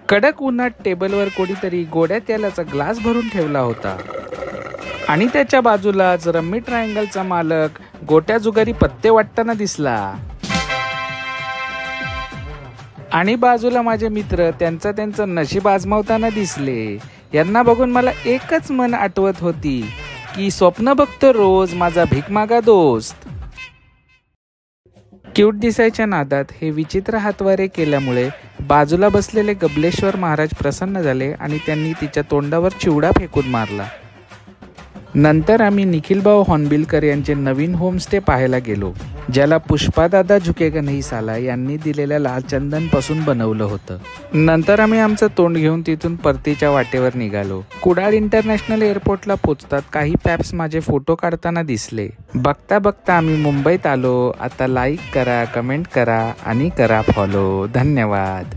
कडक उन्हात टेबलवर कोणीतरी गोड्या तेलाचा ग्लास भरून ठेवला होता आणि त्याच्या बाजूलाच रम्मी ट्रायंगलचा मालक गोट्या जुगारी पत्ते वाटताना दिसला आणि बाजूला माझे मित्र त्यांचं नशीब आजमावताना दिसले। यांना बघून मला एकच मन आठवत होती की स्वप्न बघतो रोज माझा भीक मागा दोस्त। क्यूट दिसायच्या नादात हे विचित्र हातवारे केल्यामुळे बाजूला बसलेले गबलेश्वर महाराज प्रसन्न झाले आणि त्यांनी तिच्या तोंडावर चिवडा फेकून मारला। नंतर आम्ही निखिलभाऊ हॉर्नबिलकर यांचे नवीन होमस्टे पाहायला गेलो, ज्याला पुष्पादादा झुकेगा नहीं साला यांनी दिलेल्या लाल चंदन पासून बनवलं होतं। नंतर आम्ही आमचं तोंड घेऊन तिथून परतीच्या वाटेवर निघालो। कुडाळ इंटरनॅशनल एअरपोर्टला पोचतात काही पॅप्स माझे फोटो काढताना दिसले। बघता बघता आम्ही मुंबईत आलो। आता लाईक करा, कमेंट करा आणि करा फॉलो। धन्यवाद।